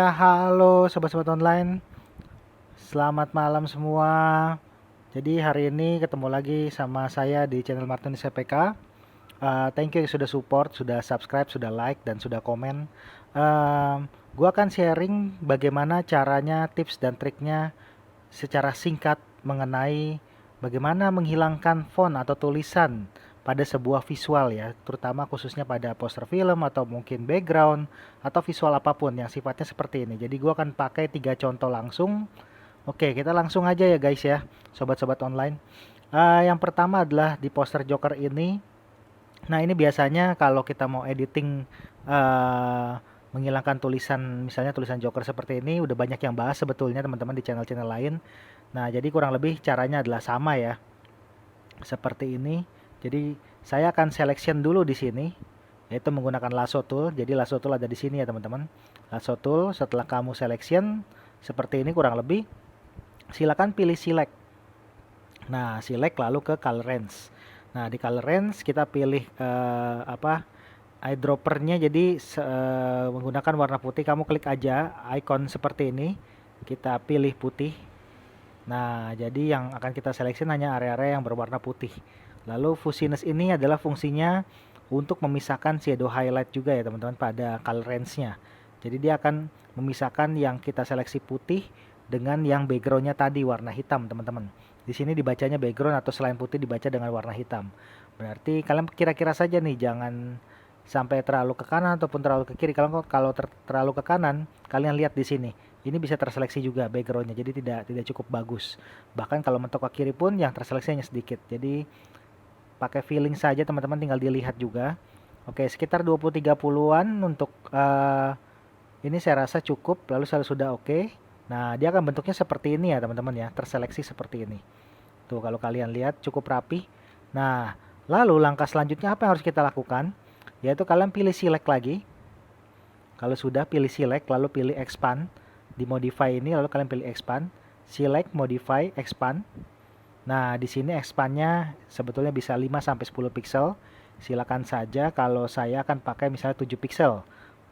Ya, halo sobat-sobat online. Selamat malam semua. Jadi hari ini ketemu lagi sama saya di channel Martin CPK. Thank you yang sudah support, sudah subscribe, sudah like, dan sudah komen. Gua akan sharing bagaimana caranya, tips dan triknya secara singkat mengenai bagaimana menghilangkan font atau tulisan pada sebuah visual ya, terutama khususnya pada poster film atau mungkin background atau visual apapun yang sifatnya seperti ini. Jadi gua akan pakai 3 contoh langsung. Oke, kita langsung aja ya guys ya, sobat-sobat online. Yang pertama adalah di poster Joker ini. Nah, ini biasanya kalau kita mau editing eh, menghilangkan tulisan, misalnya tulisan Joker seperti ini, udah banyak yang bahas sebetulnya teman-teman di channel-channel lain. Nah, jadi kurang lebih caranya adalah sama ya, seperti ini. Jadi saya akan selection dulu di sini, yaitu menggunakan lasso tool. Jadi lasso tool ada di sini ya teman-teman. Lasso tool, setelah kamu selection seperti ini kurang lebih, silakan pilih select. Nah, select lalu ke color range. Nah, di color range kita pilih eyedroppernya. Jadi menggunakan warna putih, kamu klik aja icon seperti ini. Kita pilih putih. Nah, jadi yang akan kita seleksi hanya area-area yang berwarna putih. Lalu fuzziness ini adalah fungsinya untuk memisahkan shadow highlight juga ya teman-teman pada color range-nya. Jadi dia akan memisahkan yang kita seleksi putih dengan yang background-nya tadi warna hitam teman-teman. Di sini dibacanya background atau selain putih dibaca dengan warna hitam. Berarti kalian kira-kira saja nih, jangan sampai terlalu ke kanan ataupun terlalu ke kiri. Kalau terlalu ke kanan, kalian lihat di sini. Ini bisa terseleksi juga backgroundnya, jadi tidak cukup bagus. Bahkan kalau mentok ke kiri pun yang terseleksi hanya sedikit. Jadi pakai feeling saja teman-teman, tinggal dilihat juga. Oke, sekitar 20-30-an untuk ini saya rasa cukup. Lalu sudah oke. Nah, dia akan bentuknya seperti ini ya teman-teman ya, terseleksi seperti ini. Tuh kalau kalian lihat cukup rapi. Nah, lalu langkah selanjutnya apa yang harus kita lakukan? Yaitu kalian pilih select lagi. Kalau sudah pilih select lalu pilih expand. Di modify ini lalu kalian pilih expand, select, modify, expand. Nah, di sini expandnya sebetulnya bisa 5 sampai 10 pixel. Silakan saja, kalau saya akan pakai misalnya 7 pixel.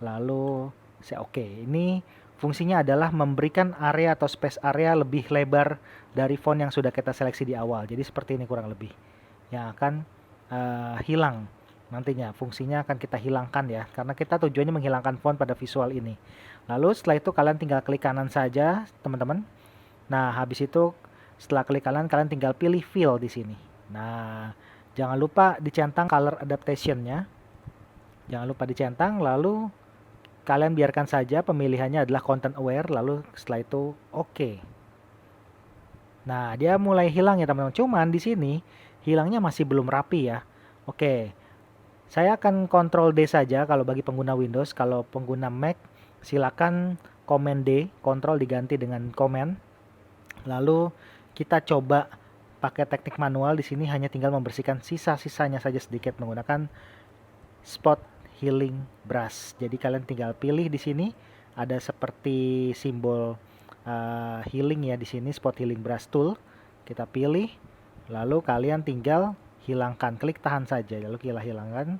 Lalu saya oke. Ini fungsinya adalah memberikan area atau space area lebih lebar dari font yang sudah kita seleksi di awal. Jadi seperti ini kurang lebih. Yang akan hilang nantinya, fungsinya akan kita hilangkan ya, karena kita tujuannya menghilangkan font pada visual ini. Lalu setelah itu kalian tinggal klik kanan saja teman-teman. Nah, habis itu setelah klik kanan kalian tinggal pilih fill di sini. Nah, jangan lupa dicentang color adaptation-nya. Jangan lupa dicentang, lalu kalian biarkan saja pemilihannya adalah content aware, lalu setelah itu oke. Nah, dia mulai hilang ya teman-teman. Cuman di sini hilangnya masih belum rapi ya. Oke. Saya akan Ctrl D saja kalau bagi pengguna Windows. Kalau pengguna Mac, silakan Command D, Ctrl diganti dengan Command. Lalu kita coba pakai teknik manual. Di sini hanya tinggal membersihkan sisa-sisanya saja sedikit menggunakan Spot Healing Brush. Jadi kalian tinggal pilih di sini ada seperti simbol healing ya di sini, Spot Healing Brush Tool. Kita pilih, lalu kalian tinggal hilangkan, klik tahan saja lalu kita hilangkan.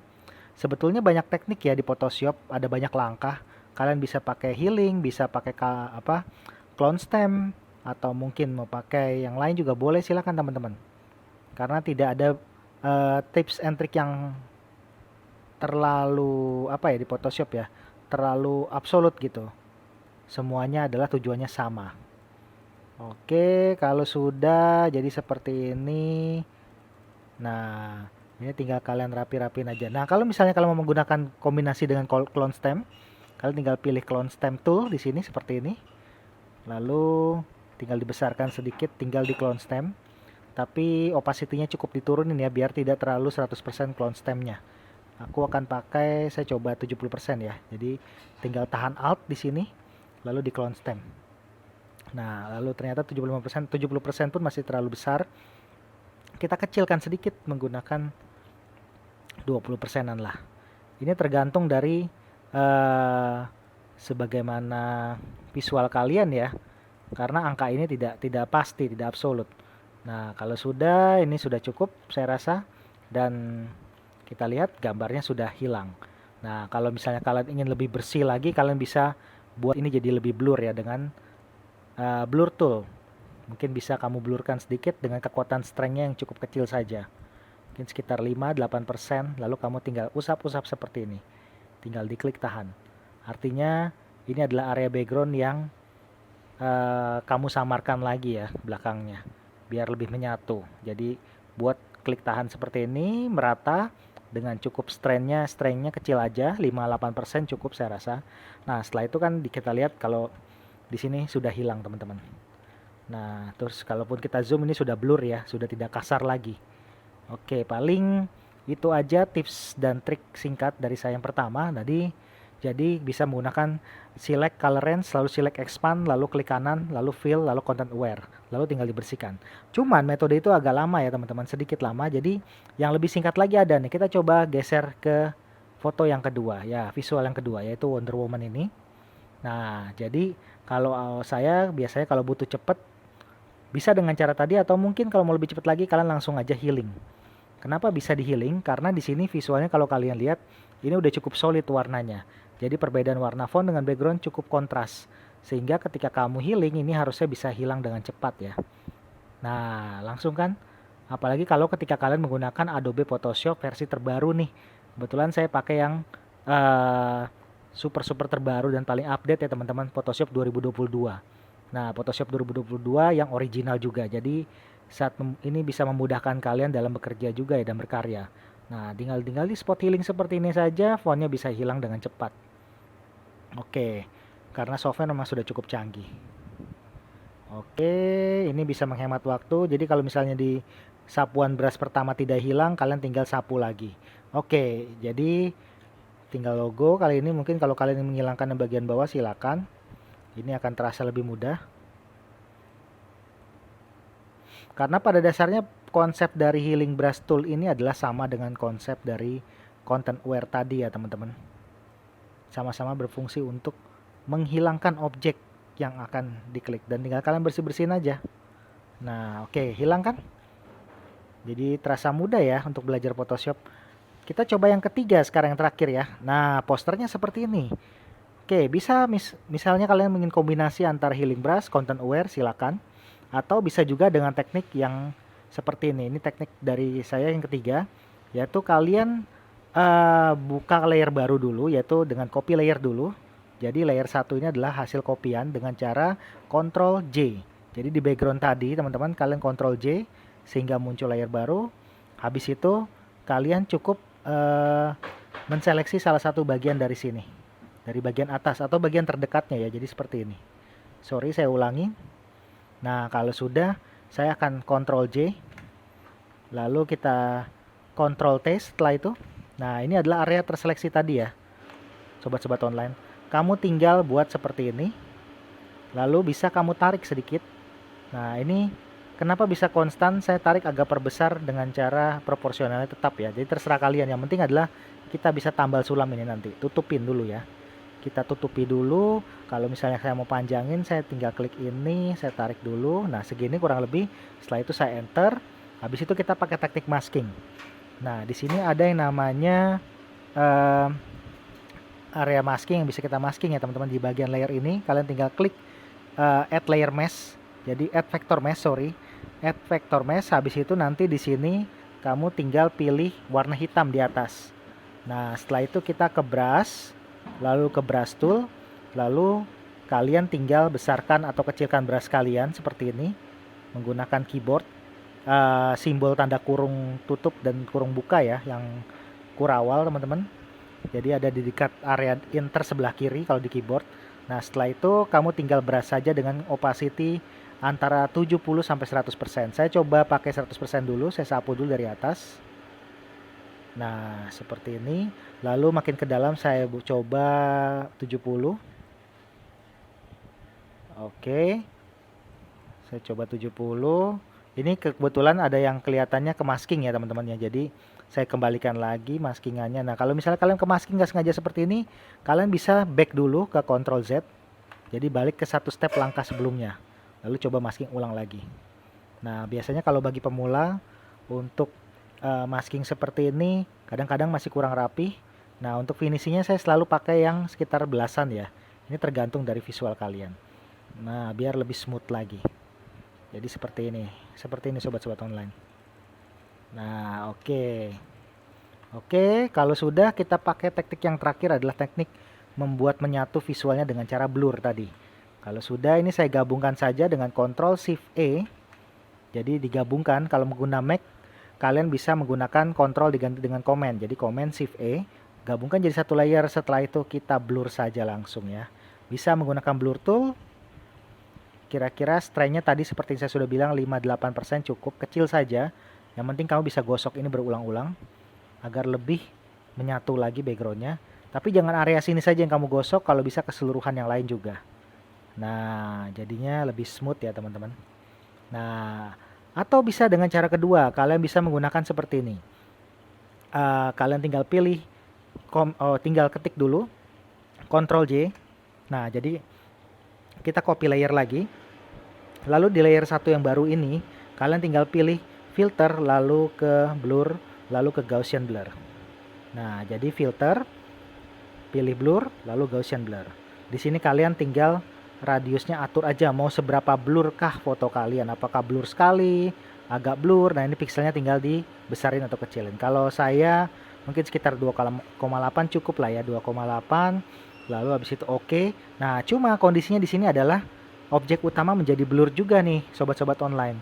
Sebetulnya banyak teknik ya di Photoshop, ada banyak langkah. Kalian bisa pakai healing, bisa pakai clone stem, atau mungkin mau pakai yang lain juga boleh, silakan teman-teman. Karena tidak ada tips and trick yang terlalu di Photoshop ya, terlalu absolut gitu. Semuanya adalah tujuannya sama. Oke, kalau sudah jadi seperti ini. Nah, ini tinggal kalian rapi-rapiin aja. Nah, kalau misalnya kalian mau menggunakan kombinasi dengan clone stem, kalian tinggal pilih clone stem tool di sini seperti ini. Lalu tinggal dibesarkan sedikit, tinggal di clone stem. Tapi opacity-nya cukup diturunin ya biar tidak terlalu 100% clone stemnya. Aku akan pakai, saya coba 70% ya. Jadi tinggal tahan alt di sini lalu di clone stem. Nah, lalu ternyata 70% pun masih terlalu besar. Kita kecilkan sedikit menggunakan 20%-an lah. Ini tergantung dari sebagaimana visual kalian ya. Karena angka ini tidak pasti, tidak absolut. Nah, kalau sudah, ini sudah cukup saya rasa. Dan kita lihat gambarnya sudah hilang. Nah, kalau misalnya kalian ingin lebih bersih lagi, kalian bisa buat ini jadi lebih blur ya dengan blur tool. Mungkin bisa kamu blurkan sedikit dengan kekuatan strength-nya yang cukup kecil saja. Mungkin sekitar 5-8%, lalu kamu tinggal usap-usap seperti ini. Tinggal diklik tahan. Artinya ini adalah area background yang kamu samarkan lagi ya belakangnya, biar lebih menyatu. Jadi buat klik tahan seperti ini, merata, dengan cukup strength-nya kecil aja, 5-8% cukup saya rasa. Nah setelah itu kan kita lihat kalau di sini sudah hilang teman-teman. Nah terus kalaupun kita zoom ini sudah blur ya, sudah tidak kasar lagi. Oke, paling itu aja tips dan trik singkat dari saya yang pertama tadi. Jadi bisa menggunakan select color range, lalu select expand, lalu klik kanan, lalu fill, lalu content aware, lalu tinggal dibersihkan. Cuman metode itu agak lama ya teman-teman, sedikit lama. Jadi yang lebih singkat lagi ada nih. Kita coba geser ke foto yang kedua ya, visual yang kedua yaitu Wonder Woman ini. Nah, jadi kalau saya biasanya kalau butuh cepet bisa dengan cara tadi, atau mungkin kalau mau lebih cepat lagi kalian langsung aja healing. Kenapa bisa di healing? Karena di sini visualnya kalau kalian lihat ini udah cukup solid warnanya. Jadi perbedaan warna font dengan background cukup kontras. Sehingga ketika kamu healing ini harusnya bisa hilang dengan cepat ya. Nah, langsung kan? Apalagi kalau ketika kalian menggunakan Adobe Photoshop versi terbaru nih. Kebetulan saya pakai yang super terbaru dan paling update ya teman-teman, Photoshop 2022. Nah, Photoshop 2022 yang original juga. Jadi saat ini bisa memudahkan kalian dalam bekerja juga ya dan berkarya. Nah, tinggal di spot healing seperti ini saja, fontnya bisa hilang dengan cepat. Oke, karena software memang sudah cukup canggih. Oke, ini bisa menghemat waktu. Jadi kalau misalnya di sapuan brush pertama tidak hilang, kalian tinggal sapu lagi. Oke, jadi tinggal logo. Kali ini mungkin kalau kalian ingin menghilangkan yang bagian bawah silakan. Ini akan terasa lebih mudah. Karena pada dasarnya konsep dari healing brush tool ini adalah sama dengan konsep dari content aware tadi ya teman-teman. Sama-sama berfungsi untuk menghilangkan objek yang akan diklik dan tinggal kalian bersih-bersihin aja. Nah, oke, hilang kan? Jadi terasa mudah ya untuk belajar Photoshop. Kita coba yang ketiga sekarang, yang terakhir ya. Nah, posternya seperti ini. Oke, bisa misalnya kalian ingin kombinasi antara healing brush, content aware, silakan. Atau bisa juga dengan teknik yang seperti ini. Ini teknik dari saya yang ketiga, yaitu kalian buka layer baru dulu, yaitu dengan copy layer dulu. Jadi layer satu ini adalah hasil kopian dengan cara Ctrl J. Jadi di background tadi teman-teman kalian Ctrl J sehingga muncul layer baru. Habis itu kalian cukup menseleksi salah satu bagian dari sini, dari bagian atas atau bagian terdekatnya ya. Jadi seperti ini. Sorry, saya ulangi. Nah, kalau sudah, saya akan Ctrl J. Lalu kita Ctrl T setelah itu. Nah, ini adalah area terseleksi tadi ya. Sobat-sobat online. Kamu tinggal buat seperti ini. Lalu bisa kamu tarik sedikit. Nah, ini kenapa bisa konstan? Saya tarik agak perbesar dengan cara proporsionalnya tetap ya. Jadi terserah kalian. Yang penting adalah kita bisa tambal sulam ini nanti. Tutupin dulu ya. Kita tutupi dulu. Kalau misalnya saya mau panjangin, saya tinggal klik ini, saya tarik dulu. Nah, segini kurang lebih. Setelah itu saya enter. Habis itu kita pakai teknik masking. Nah, di sini ada yang namanya area masking yang bisa kita masking ya teman-teman. Di bagian layer ini kalian tinggal klik add layer mesh. Jadi add vector mesh, add vector mesh. Habis itu nanti di sini kamu tinggal pilih warna hitam di atas. Nah, setelah itu kita ke brush, lalu ke brush tool, lalu kalian tinggal besarkan atau kecilkan brush kalian seperti ini menggunakan keyboard, simbol tanda kurung tutup dan kurung buka ya, yang kurawal teman-teman. Jadi ada di dekat area enter sebelah kiri kalau di keyboard. Nah, setelah itu kamu tinggal brush saja dengan opacity antara 70 sampai 100%. Saya coba pakai 100% dulu, saya sapu dulu dari atas. Nah, seperti ini. Lalu makin ke dalam saya coba 70. Oke. Saya coba 70. Ini kebetulan ada yang kelihatannya ke masking ya teman-teman ya. Jadi saya kembalikan lagi maskingannya. Nah, kalau misalnya kalian ke masking nggak sengaja seperti ini, kalian bisa back dulu ke Ctrl Z. Jadi balik ke satu step langkah sebelumnya. Lalu coba masking ulang lagi. Nah, biasanya kalau bagi pemula untuk masking seperti ini kadang-kadang masih kurang rapi. Nah, untuk finishingnya saya selalu pakai yang sekitar belasan ya. Ini tergantung dari visual kalian. Nah, biar lebih smooth lagi. Jadi seperti ini. Seperti ini sobat-sobat online. Nah, oke. Oke, kalau sudah kita pakai teknik yang terakhir adalah teknik membuat menyatu visualnya dengan cara blur tadi. Kalau sudah ini saya gabungkan saja dengan Ctrl Shift E. Jadi digabungkan kalau menggunakan Mac kalian bisa menggunakan Ctrl diganti dengan Command. Jadi Command Shift E, gabungkan jadi satu layer, setelah itu kita blur saja langsung ya. Bisa menggunakan blur tool. Kira-kira strength-nya tadi seperti yang saya sudah bilang 58% cukup, kecil saja. Yang penting kamu bisa gosok ini berulang-ulang agar lebih menyatu lagi backgroundnya. Tapi jangan area sini saja yang kamu gosok, kalau bisa keseluruhan yang lain juga. Nah, jadinya lebih smooth ya teman-teman. Nah, atau bisa dengan cara kedua, kalian bisa menggunakan seperti ini. Kalian tinggal pilih, tinggal ketik dulu, Ctrl J. Nah, jadi kita copy layer lagi. Lalu di layer 1 yang baru ini, kalian tinggal pilih filter, lalu ke blur, lalu ke Gaussian blur. Nah, jadi filter, pilih blur, lalu Gaussian blur. Di sini kalian tinggal radiusnya atur aja, mau seberapa blur kah foto kalian, apakah blur sekali, agak blur. Nah, ini pixelnya tinggal dibesarin atau kecilin. Kalau saya mungkin sekitar 2,8 cukup lah ya, 2,8. Lalu habis itu oke. Nah, cuma kondisinya di sini adalah objek utama menjadi blur juga nih, sobat-sobat online.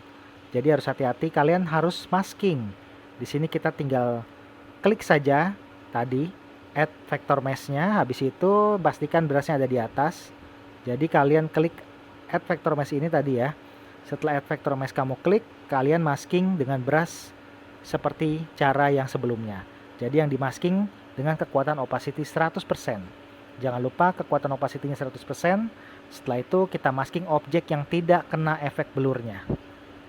Jadi harus hati-hati, kalian harus masking. Di sini kita tinggal klik saja tadi add vector mesh-nya, habis itu pastikan brush-nya ada di atas. Jadi kalian klik add vector mesh ini tadi ya. Setelah add vector mesh kamu klik, kalian masking dengan brush seperti cara yang sebelumnya. Jadi yang di masking dengan kekuatan opacity 100%. Jangan lupa kekuatan opacity-nya 100%. Setelah itu kita masking objek yang tidak kena efek blurnya.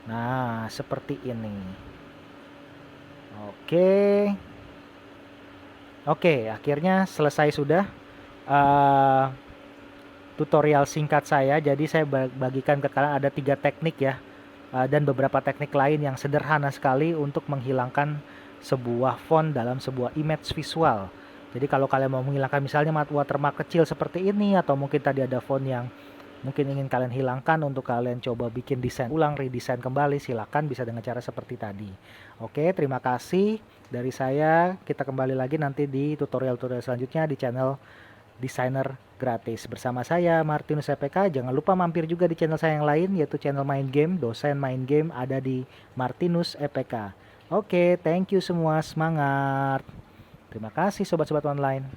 Nah, seperti ini. Oke, akhirnya selesai sudah tutorial singkat saya. Jadi saya bagikan ke kalian ada 3 teknik ya, dan beberapa teknik lain yang sederhana sekali untuk menghilangkan sebuah font dalam sebuah image visual. Jadi kalau kalian mau menghilangkan misalnya watermark kecil seperti ini, atau mungkin tadi ada font yang mungkin ingin kalian hilangkan untuk kalian coba bikin desain ulang, redesign kembali, silakan bisa dengan cara seperti tadi. Oke, terima kasih dari saya. Kita kembali lagi nanti di tutorial-tutorial selanjutnya di channel Desainer Gratis bersama saya Martinus EPK. Jangan lupa mampir juga di channel saya yang lain, yaitu channel main game, dosen main game, ada di Martinus EPK. Oke, thank you semua, semangat. Terima kasih sobat-sobat online.